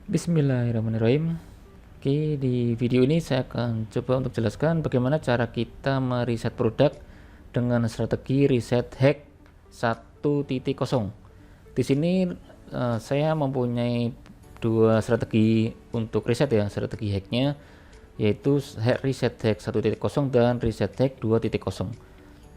Bismillahirrahmanirrahim. Oke, di video ini saya akan coba untuk jelaskan bagaimana cara kita meriset produk dengan strategi riset hack 1.0. Di sini saya mempunyai dua strategi untuk riset ya, strategi hacknya yaitu riset hack 1.0 dan riset hack 2.0.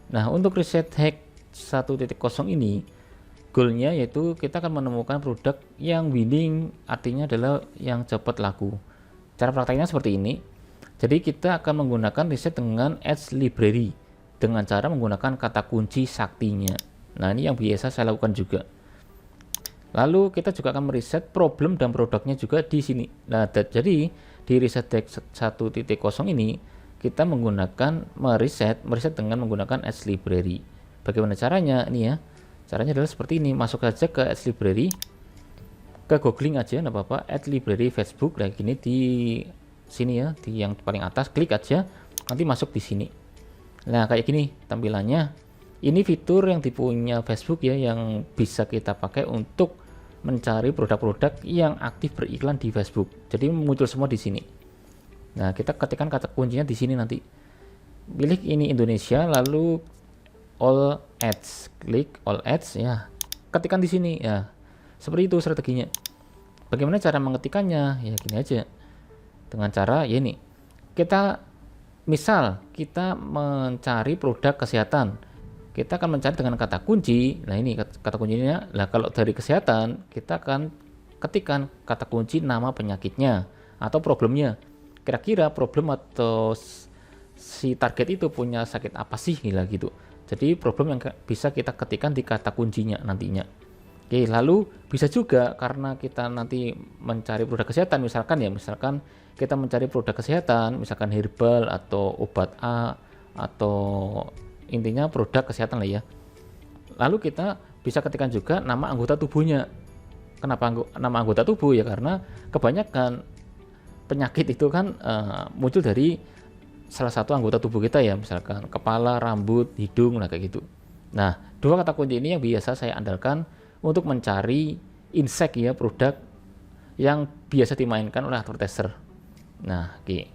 Nah, untuk riset hack 1.0 ini goalnya yaitu kita akan menemukan produk yang winning, artinya adalah yang cepat laku. Cara prakteknya seperti ini. Jadi kita akan menggunakan riset dengan Ads Library dengan cara menggunakan kata kunci saktinya. Nah, ini yang biasa saya lakukan juga. Lalu kita juga akan meriset problem dan produknya juga di sini. Nah, jadi di riset hack 1.0 ini kita menggunakan meriset dengan menggunakan Ads Library. Bagaimana caranya? Ini ya. Caranya adalah seperti ini, masuk aja ke Ads Library, ke googling aja, nggak apa-apa, Ads Library Facebook, kayak gini di sini ya, di yang paling atas, klik aja, nanti masuk di sini. Nah, kayak gini tampilannya. Ini fitur yang dipunya Facebook ya, yang bisa kita pakai untuk mencari produk-produk yang aktif beriklan di Facebook. Jadi muncul semua di sini. Nah, kita ketikkan kata kuncinya di sini nanti. Pilih ini Indonesia, lalu all ads, klik all ads ya, ketikkan di sini ya, seperti itu strateginya. Bagaimana cara mengetikkannya? Ya gini aja, dengan cara ya ini, kita misal kita mencari produk kesehatan, kita akan mencari dengan kata kunci. Nah, ini kata kuncinya. Nah, kalau dari kesehatan kita akan ketikkan kata kunci nama penyakitnya atau problemnya, kira-kira problem atau si target itu punya sakit apa sih, gila gitu. Jadi problem yang bisa kita ketikkan di kata kuncinya nantinya. Oke, lalu bisa juga karena kita nanti mencari produk kesehatan, misalkan kita mencari produk kesehatan, misalkan herbal atau obat A atau intinya produk kesehatan lah ya. Lalu kita bisa ketikkan juga nama anggota tubuhnya. Kenapa nama anggota tubuh ya? Karena kebanyakan penyakit itu kan muncul dari salah satu anggota tubuh kita ya, misalkan kepala, rambut, hidung, nah kayak gitu. Nah, dua kata kunci ini yang biasa saya andalkan untuk mencari insect ya, produk yang biasa dimainkan oleh advertiser. Nah, oke.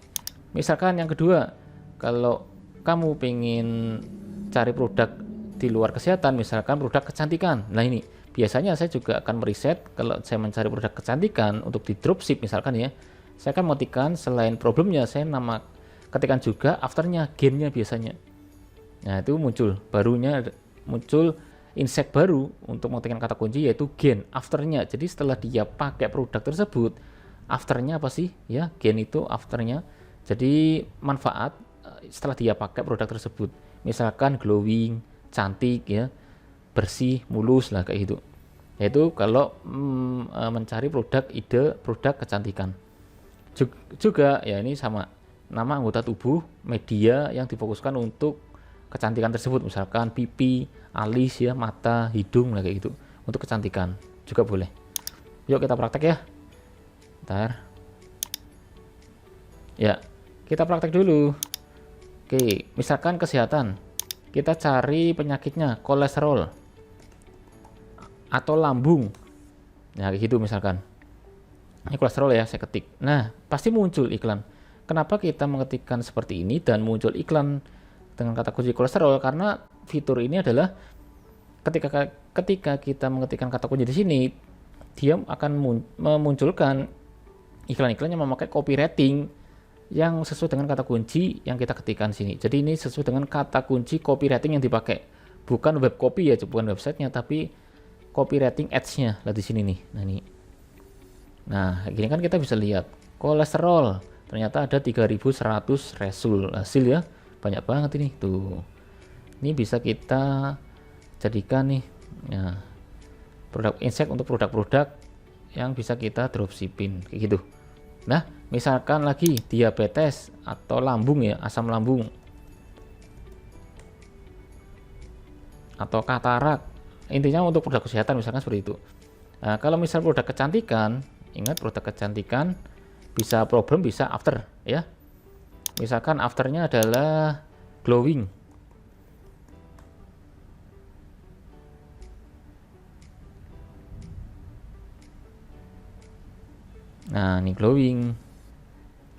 Misalkan yang kedua, kalau kamu pengen cari produk di luar kesehatan, misalkan produk kecantikan. Nah, ini biasanya saya juga akan meriset kalau saya mencari produk kecantikan untuk di dropship misalkan ya. Saya akan mengetikkan selain problemnya, saya ketikkan juga afternya, gainnya biasanya. Nah, itu muncul insect baru untuk mengetikkan kata kunci yaitu gain afternya. Jadi setelah dia pakai produk tersebut, afternya apa sih ya, gain itu afternya. Jadi manfaat setelah dia pakai produk tersebut, misalkan glowing, cantik ya, bersih, mulus lah kayak gitu. Yaitu kalau mencari produk kecantikan. Juga ya, ini sama, nama anggota tubuh, media yang difokuskan untuk kecantikan tersebut, misalkan pipi, alis ya, mata, hidung lah kayak gitu, untuk kecantikan juga boleh. Yuk kita praktek ya. Ntar ya, kita praktek dulu. Oke, misalkan kesehatan, kita cari penyakitnya kolesterol atau lambung, nah kayak gitu misalkan. Ini kolesterol ya, saya ketik. Nah, pasti muncul iklan. Kenapa kita mengetikkan seperti ini dan muncul iklan dengan kata kunci kolesterol? Karena fitur ini adalah ketika kita mengetikkan kata kunci di sini, dia akan memunculkan iklan-iklan yang memakai copywriting yang sesuai dengan kata kunci yang kita ketikkan sini. Jadi ini sesuai dengan kata kunci copywriting yang dipakai, bukan web copy ya, bukan websitenya, tapi copywriting ads-nya lah di sini nih. Nah, ini. Nah, gini kan kita bisa lihat kolesterol ternyata ada 3100 hasil ya. Banyak banget ini tuh. Ini bisa kita jadikan nih ya, produk insect untuk produk-produk yang bisa kita dropshipping kayak gitu. Nah, misalkan lagi diabetes atau lambung ya, asam lambung atau katarak. Intinya untuk produk kesehatan misalkan seperti itu. Nah, kalau misal produk kecantikan, ingat produk kecantikan bisa problem bisa after ya. Misalkan afternya adalah glowing. Nah, ini glowing.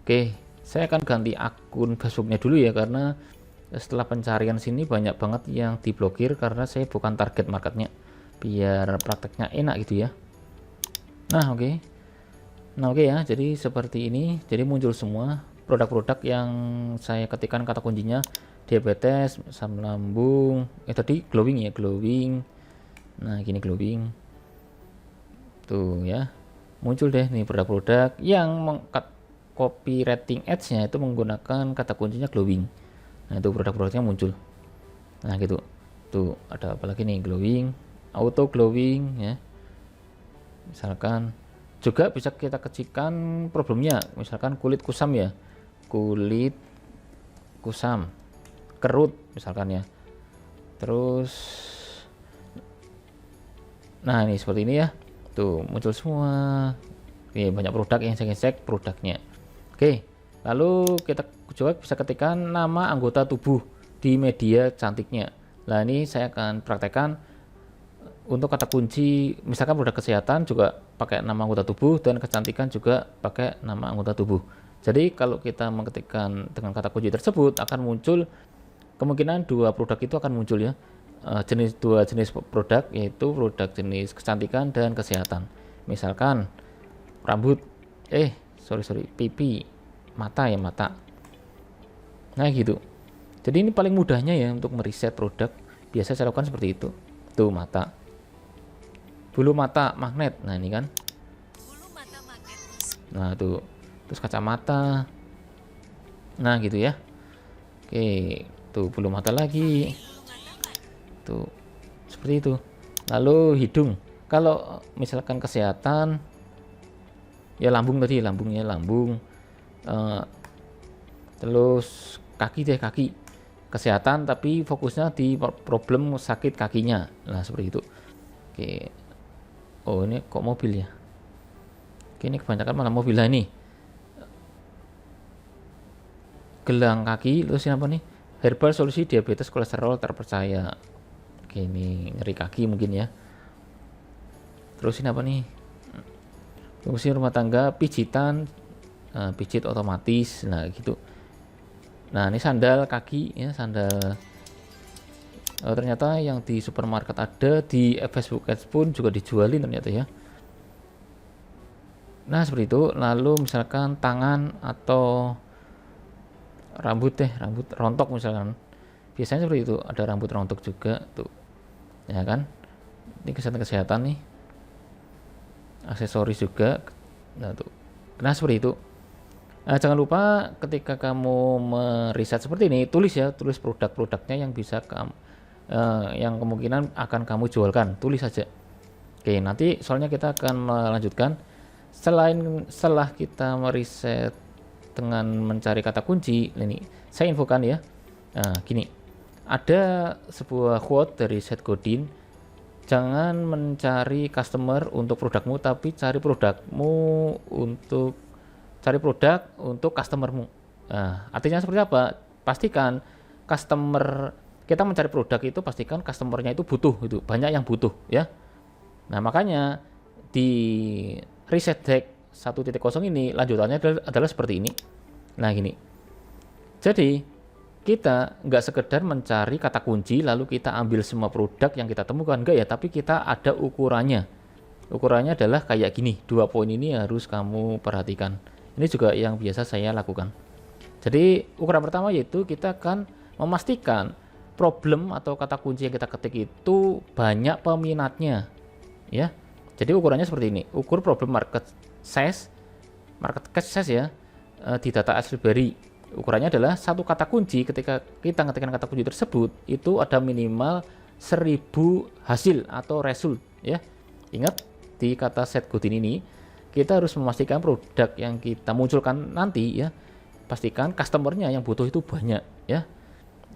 Oke, saya akan ganti akun Facebooknya dulu ya, karena setelah pencarian sini banyak banget yang diblokir karena saya bukan target marketnya, biar prakteknya enak gitu ya. Nah oke. Nah oke ya, jadi seperti ini. Jadi muncul semua produk-produk yang saya ketikkan kata kuncinya: diabetes, asam lambung, tadi glowing ya, glowing. Nah gini glowing tuh ya, muncul deh nih produk-produk yang copy rating ads-nya itu menggunakan kata kuncinya glowing. Nah itu produk-produknya muncul. Nah gitu tuh, ada apa lagi nih, glowing, auto glowing ya. Misalkan juga bisa kita kecikan problemnya, misalkan kulit kusam ya, kulit kusam, kerut misalkan ya. Terus nah ini seperti ini ya, tuh muncul semua. Oke, banyak produk yang saya cek produknya. Oke, lalu kita juga bisa ketikkan nama anggota tubuh di media cantiknya. Nah ini saya akan praktekkan untuk kata kunci, misalkan produk kesehatan juga pakai nama anggota tubuh, dan kecantikan juga pakai nama anggota tubuh. Jadi kalau kita mengetikkan dengan kata kunci tersebut akan muncul, kemungkinan dua produk itu akan muncul ya, dua jenis produk, yaitu produk jenis kecantikan dan kesehatan. Misalkan rambut, pipi, mata ya, mata. Nah gitu. Jadi ini paling mudahnya ya untuk meriset produk. Biasa saya lakukan seperti itu. Tuh mata, bulu mata magnet. Nah ini kan, nah tuh, terus kacamata. Nah gitu ya. Oke, tuh bulu mata lagi, tuh seperti itu. Lalu hidung, kalau misalkan kesehatan ya lambung, tadi lambungnya lambung. Terus kaki deh, kaki, kesehatan tapi fokusnya di problem sakit kakinya. Nah seperti itu. Oke, oh ini kok mobil ya. Oke, ini kebanyakan malah mobil. Lah ini gelang kaki. Terus ini apa nih, herbal solusi diabetes kolesterol terpercaya. Oke, ini nyeri kaki mungkin ya. Terus ini apa nih, fungsi rumah tangga, pijitan, pijit otomatis. Nah gitu. Nah ini sandal kaki ya, sandal. Ternyata yang di supermarket ada, di Facebook Ads pun juga dijualin ternyata ya. Nah seperti itu. Lalu misalkan tangan atau rambut deh, rambut rontok misalkan, biasanya seperti itu, ada rambut rontok juga tuh ya kan. Ini kesehatan nih, aksesoris juga. Nah tuh, nah seperti itu. Nah, jangan lupa ketika kamu meriset seperti ini, tulis ya, tulis produk-produknya yang bisa kamu, yang kemungkinan akan kamu jualkan, tulis saja. Oke, nanti soalnya kita akan melanjutkan setelah kita meriset dengan mencari kata kunci. Ini saya infokan ya. Nah, gini, ada sebuah quote dari Seth Godin: jangan mencari customer untuk produkmu, tapi cari produk untuk customermu. Nah, artinya seperti apa? Pastikan customer, kita mencari produk itu pastikan customernya itu butuh, itu banyak yang butuh ya. Nah makanya di reset hack 1.0 ini lanjutannya adalah seperti ini. Nah gini, jadi kita nggak sekedar mencari kata kunci lalu kita ambil semua produk yang kita temukan, enggak ya, tapi kita ada ukurannya. Ukurannya adalah kayak gini, 2 poin ini harus kamu perhatikan. Ini juga yang biasa saya lakukan. Jadi ukuran pertama yaitu kita akan memastikan problem atau kata kunci yang kita ketik itu banyak peminatnya ya. Jadi ukurannya seperti ini, ukur problem market size ya, di data Ads Library. Ukurannya adalah satu kata kunci, ketika kita ngetikkan kata kunci tersebut itu ada minimal 1000 hasil atau result ya. Ingat, di kata Seth Godin ini kita harus memastikan produk yang kita munculkan nanti ya, pastikan customernya yang butuh itu banyak ya.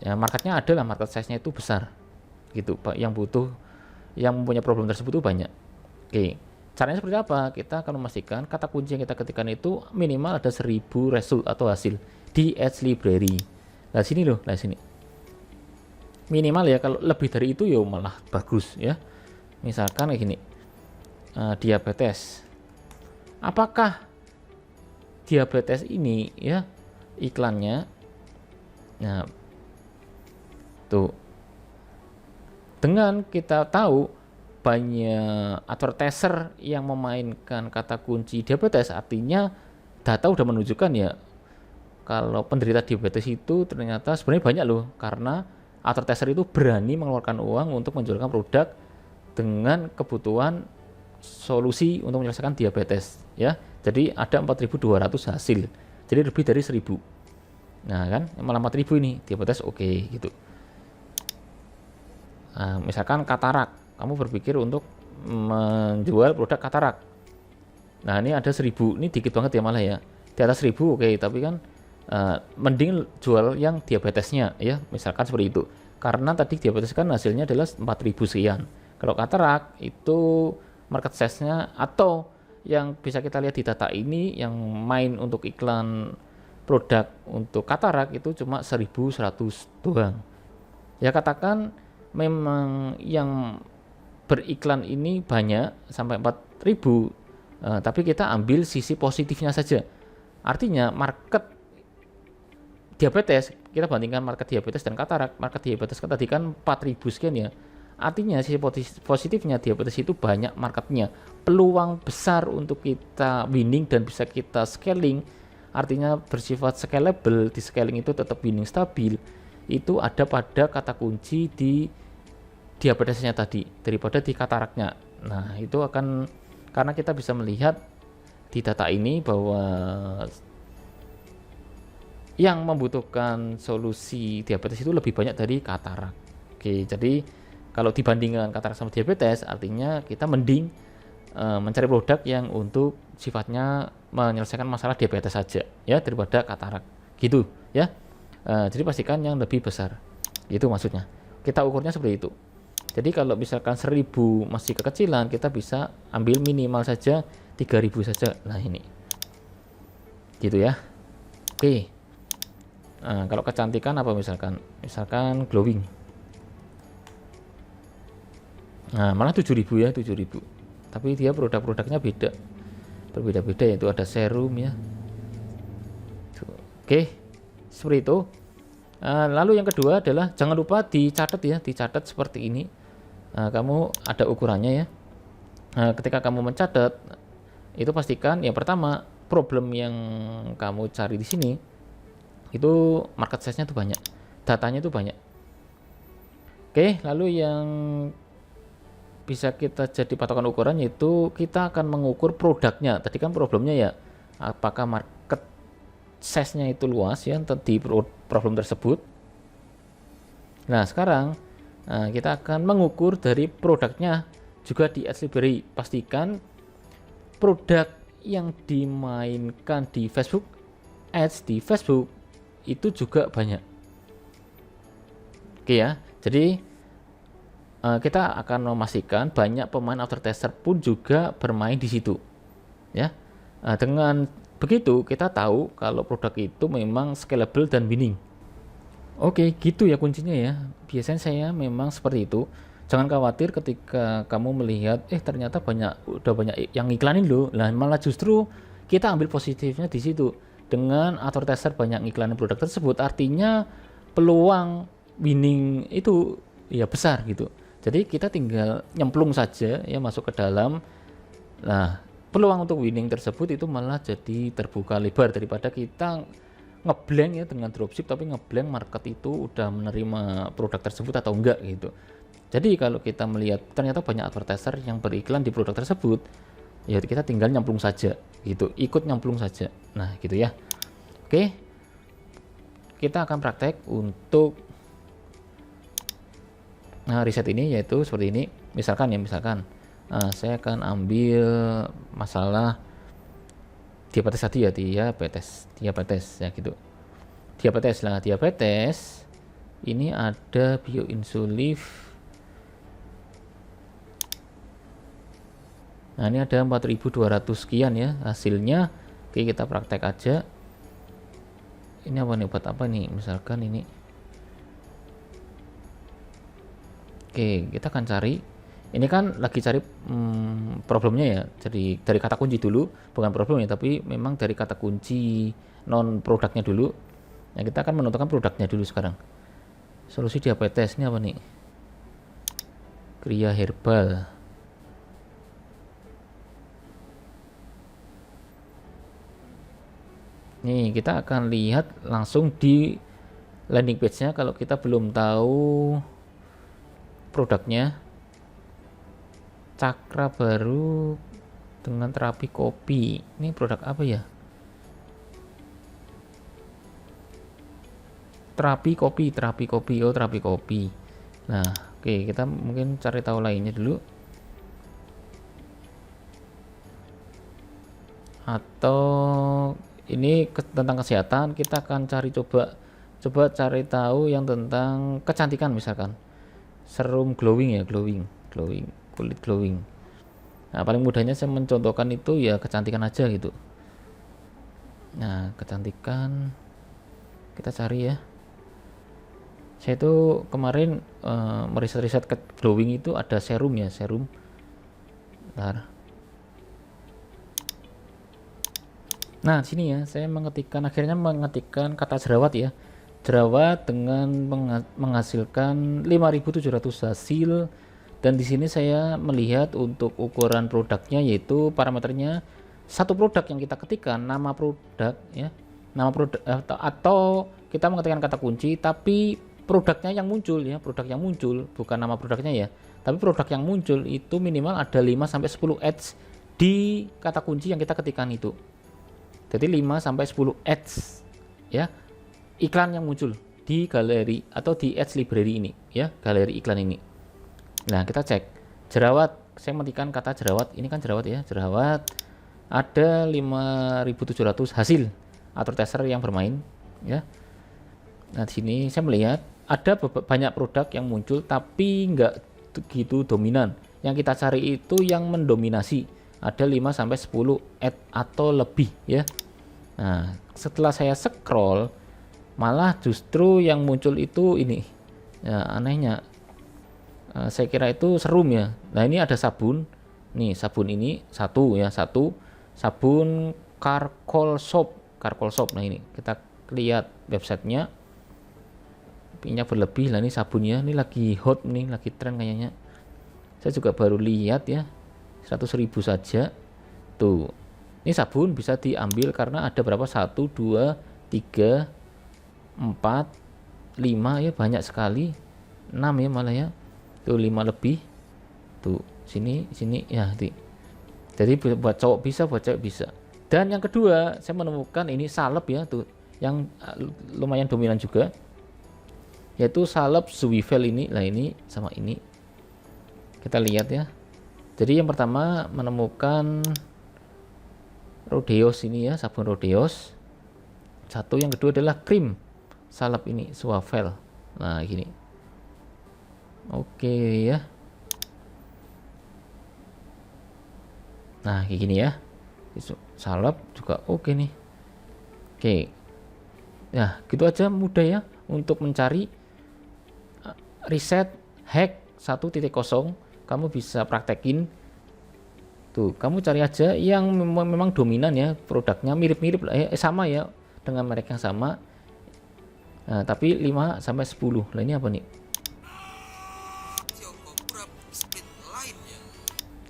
Ya marketnya ada lah, market size-nya itu besar gitu Pak, yang butuh, yang mempunyai problem tersebut itu banyak. Oke, caranya seperti apa? Kita akan memastikan kata kunci yang kita ketikkan itu minimal ada 1000 result atau hasil di Ads Library. Nah sini loh, nah sini minimal ya, kalau lebih dari itu ya malah bagus ya. Misalkan kayak gini, diabetes, apakah diabetes ini ya iklannya. Nah, tuh. Dengan kita tahu banyak advertiser yang memainkan kata kunci diabetes, artinya data udah menunjukkan ya kalau penderita diabetes itu ternyata sebenarnya banyak loh, karena advertiser itu berani mengeluarkan uang untuk menjualkan produk dengan kebutuhan solusi untuk menyelesaikan diabetes ya. Jadi ada 4.200 hasil, jadi lebih dari 1.000. Nah kan malah 4.000 ini diabetes, oke gitu. Nah, misalkan katarak, kamu berpikir untuk menjual produk katarak. Nah ini ada 1.000, ini dikit banget ya malah ya. Di atas 1.000 oke, tapi kan mending jual yang diabetesnya ya, misalkan seperti itu. Karena tadi diabetes kan hasilnya adalah 4.000 sekian. Kalau katarak itu market size-nya, atau yang bisa kita lihat di data ini yang main untuk iklan produk untuk katarak itu cuma 1.100 doang. Ya katakan memang yang beriklan ini banyak sampai 4.000, tapi kita ambil sisi positifnya saja. Artinya market diabetes, kita bandingkan market diabetes dan katarak. Market diabetes kan tadi kan 4.000 sekian ya. Artinya sisi positifnya diabetes itu banyak marketnya, peluang besar untuk kita winning dan bisa kita scaling, artinya bersifat scalable. Di scaling itu tetap winning stabil, itu ada pada kata kunci di diabetesnya tadi daripada di kataraknya. Nah itu akan, karena kita bisa melihat di data ini bahwa yang membutuhkan solusi diabetes itu lebih banyak dari katarak. Oke, jadi kalau dibandingkan katarak sama diabetes, artinya kita mending mencari produk yang untuk sifatnya menyelesaikan masalah diabetes saja ya, daripada katarak gitu ya. Jadi pastikan yang lebih besar, itu maksudnya. Kita ukurnya seperti itu. Jadi kalau misalkan 1.000 masih kekecilan, kita bisa ambil minimal saja 3.000 saja. Nah ini gitu ya. Oke. Nah, kalau kecantikan apa misalkan glowing. Nah malah 7.000 ya, 7.000. Tapi dia produk-produknya berbeda-beda, yaitu ada serum ya. Oke, seperti itu. Lalu yang kedua adalah jangan lupa dicatat ya, dicatat seperti ini. Kamu ada ukurannya ya. Ketika kamu mencatat, itu pastikan yang pertama problem yang kamu cari di sini itu market size-nya tuh banyak, datanya tuh banyak. Oke, lalu yang bisa kita jadi patokan ukuran yaitu kita akan mengukur produknya. Tadi kan problemnya ya, apakah market size-nya itu luas ya di problem tersebut. Nah sekarang kita akan mengukur dari produknya juga di Ads Library. Pastikan produk yang dimainkan di Facebook Ads di Facebook itu juga banyak. Oke ya, jadi kita akan memastikan banyak pemain advertiser pun juga bermain di situ ya. Dengan begitu kita tahu kalau produk itu memang scalable dan winning. Oke, gitu ya kuncinya ya. Biasanya saya memang seperti itu. Jangan khawatir ketika kamu melihat ternyata udah banyak yang iklanin loh. Lah malah justru kita ambil positifnya di situ. Dengan advertiser banyak iklanin produk tersebut, artinya peluang winning itu ya besar gitu. Jadi kita tinggal nyemplung saja ya masuk ke dalam. Nah, peluang untuk winning tersebut itu malah jadi terbuka lebar daripada kita ngeblank ya dengan dropship, tapi ngeblank market itu udah menerima produk tersebut atau enggak gitu. Jadi kalau kita melihat ternyata banyak advertiser yang beriklan di produk tersebut, ya kita tinggal nyemplung saja gitu, ikut nyemplung saja. Nah gitu ya. Oke, kita akan praktek untuk riset ini, yaitu seperti ini. Misalkan saya akan ambil masalah diabetes tadi ya, diabetes ya gitu. Diabetes ini ada bioinsulif. Nah ini ada 4.200 sekian ya hasilnya. Oke, kita praktek aja. Ini apa nih, obat apa nih, misalkan ini. Oke, kita akan cari Ini kan lagi cari problemnya ya. Jadi dari kata kunci dulu, bukan problemnya, tapi memang dari kata kunci non produknya dulu. Nah, kita akan menentukan produknya dulu sekarang. Solusi diabetes ini apa nih? Kria herbal. Nih, kita akan lihat langsung di landing page-nya kalau kita belum tahu produknya. Cakra baru dengan terapi kopi. Ini produk apa ya? Terapi kopi. Oh, terapi kopi. Nah, oke, kita mungkin cari tahu lainnya dulu. Atau ini tentang kesehatan, kita akan coba cari tahu yang tentang kecantikan, misalkan serum glowing ya, glowing kulit glowing. Nah, paling mudahnya saya mencontohkan itu ya kecantikan aja gitu. Nah, kecantikan kita cari ya. Saya itu kemarin meriset ke glowing itu ada serum ya, serum. Bentar. Nah, sini ya, saya akhirnya mengetikkan kata jerawat ya. Jerawat dengan menghasilkan 5.700 hasil, dan di sini saya melihat untuk ukuran produknya yaitu parameternya satu produk yang kita ketikkan nama produk ya. Nama produk atau kita mengetikkan kata kunci tapi produknya yang muncul ya, produk yang muncul bukan nama produknya ya. Tapi produk yang muncul itu minimal ada 5 sampai 10 ads di kata kunci yang kita ketikkan itu. Jadi 5 sampai 10 ads ya, iklan yang muncul di galeri atau di ads library ini ya, galeri iklan ini. Nah, kita cek jerawat. Saya mengetikkan kata jerawat, ini kan jerawat ya, jerawat ada 5.700 hasil atau tester yang bermain ya. Nah, di sini saya melihat ada banyak produk yang muncul tapi nggak begitu dominan. Yang kita cari itu yang mendominasi, ada 5 sampai 10 ad atau lebih ya. Nah, setelah saya scroll malah justru yang muncul itu ini ya, anehnya saya kira itu serum ya. Nah, ini ada sabun nih, sabun ini satu sabun Carcoal Soap. Nah, ini kita lihat websitenya, minyak berlebih. Lah, ini sabunnya, ini lagi hot nih, lagi tren kayaknya. Saya juga baru lihat ya, 100.000 saja tuh. Ini sabun bisa diambil karena ada berapa, 1, 2, 3, 4, 5 ya, banyak sekali, 6 ya malah ya, tuh 5 lebih tuh, sini ya. Jadi buat cowok bisa, buat cewek bisa. Dan yang kedua saya menemukan ini salep ya, tuh yang lumayan dominan juga, yaitu salep Zuivel ini. Lah, ini sama ini kita lihat ya. Jadi yang pertama menemukan Rodeos ini ya, sabun Rodeos satu. Yang kedua adalah krim salep ini Zuivel. Nah, gini. Oke ya. Nah, kayak gini ya. Salep juga oke nih. Oke. Nah, gitu aja, mudah ya untuk mencari riset hack 1.0. Kamu bisa praktekin. Tuh, kamu cari aja yang memang dominan ya, produknya mirip-mirip sama ya, dengan merek yang sama. Nah, tapi 5 sampai 10. Lah, ini apa nih?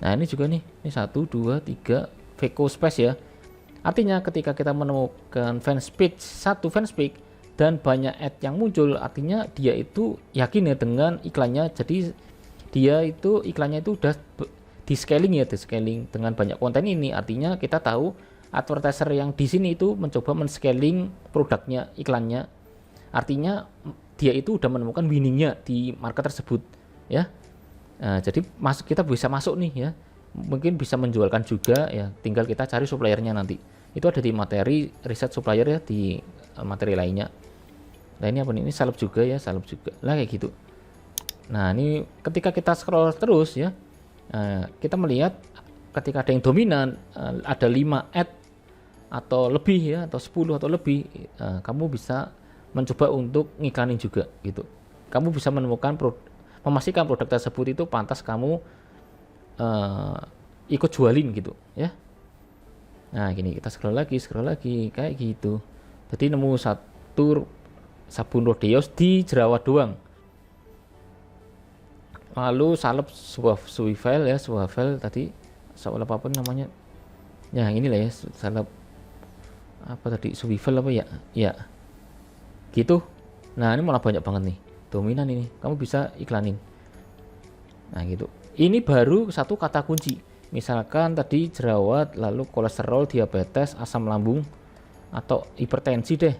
Nah, ini juga nih. Ini 1, 2, 3 Veco Space ya. Artinya ketika kita menemukan satu fanspage dan banyak ad yang muncul, artinya dia itu yakin ya dengan iklannya. Jadi dia itu iklannya itu udah di scaling dengan banyak konten ini. Artinya kita tahu advertiser yang di sini itu mencoba men-scaling produknya, iklannya. Artinya dia itu udah menemukan winningnya di market tersebut ya. Nah, jadi kita bisa masuk nih ya, mungkin bisa menjualkan juga ya, tinggal kita cari suppliernya nanti. Itu ada di materi riset supplier ya, di materi lainnya. Nah, ini apa nih? Ini salep juga ya, lah kayak gitu. Nah, ini ketika kita scroll terus ya, kita melihat ketika ada yang dominan, ada 5 ad atau lebih ya, atau 10 atau lebih, kamu bisa mencoba untuk ngiklanin juga gitu. Kamu bisa menemukan memastikan produk tersebut itu pantas kamu ikut jualin gitu ya. Nah gini, kita scroll lagi kayak gitu. Jadi nemu satu sabun Rodeos di jerawat doang. Lalu salep Suavel ya, Suavel tadi salep apa namanya ya, inilah ya, salep apa tadi, Suavel apa ya ya gitu. Nah ini malah banyak banget nih, dominan ini, kamu bisa iklanin. Nah gitu, ini baru satu kata kunci. Misalkan tadi jerawat, lalu kolesterol, diabetes, asam lambung, atau hipertensi deh.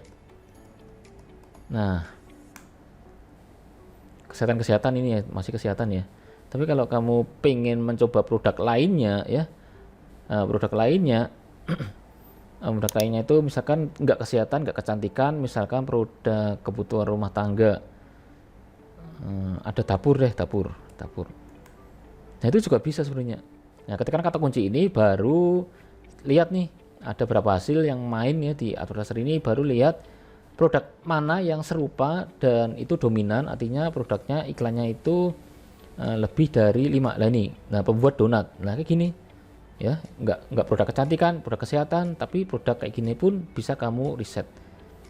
Nah kesehatan ini ya, masih kesehatan ya. Tapi kalau kamu pengen mencoba produk lainnya ya, produk lainnya produk lainnya itu misalkan nggak kesehatan, nggak kecantikan, misalkan produk kebutuhan rumah tangga, ada dapur deh, dapur. Nah itu juga bisa sebenarnya. Nah ketika kata kunci ini baru lihat nih, ada berapa hasil yang main ya di advertiser ini, baru lihat produk mana yang serupa dan itu dominan, artinya produknya iklannya itu lebih dari 5. Nah ini, nah pembuat donat, nah kayak gini ya, nggak produk kecantikan, produk kesehatan, tapi produk kayak gini pun bisa kamu riset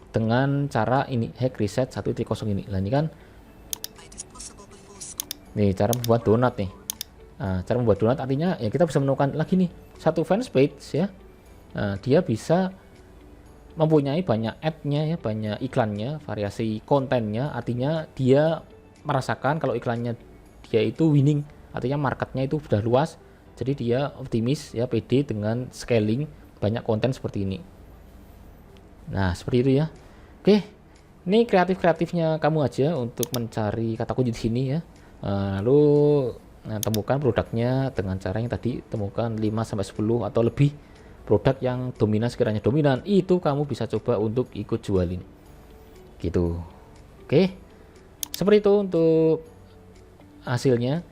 dengan cara ini, hack riset 1.0 ini. Nah ini kan nih cara membuat donat nih. Nah, cara membuat donat artinya ya kita bisa menemukan lagi nih satu fanpage ya. Nah, dia bisa mempunyai banyak ad-nya ya, banyak iklannya, variasi kontennya, artinya dia merasakan kalau iklannya dia itu winning, artinya marketnya itu sudah luas, jadi dia optimis ya, pede dengan scaling banyak konten seperti ini. Nah seperti itu ya. Oke, ini kreatifnya kamu aja untuk mencari kata kunci di sini ya. Lalu temukan produknya dengan cara yang tadi, temukan 5-10 atau lebih produk yang dominan, sekiranya dominan itu kamu bisa coba untuk ikut jualin gitu. Oke, seperti itu untuk hasilnya.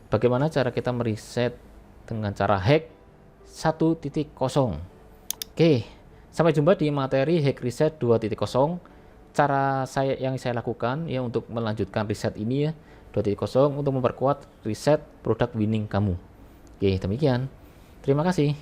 Bagaimana cara kita meriset dengan cara hack 1.0. Oke, sampai jumpa di materi hack riset 2.0. Cara yang saya lakukan ya untuk melanjutkan riset ini ya 2.0 untuk memperkuat riset produk winning kamu. Oke, demikian. Terima kasih.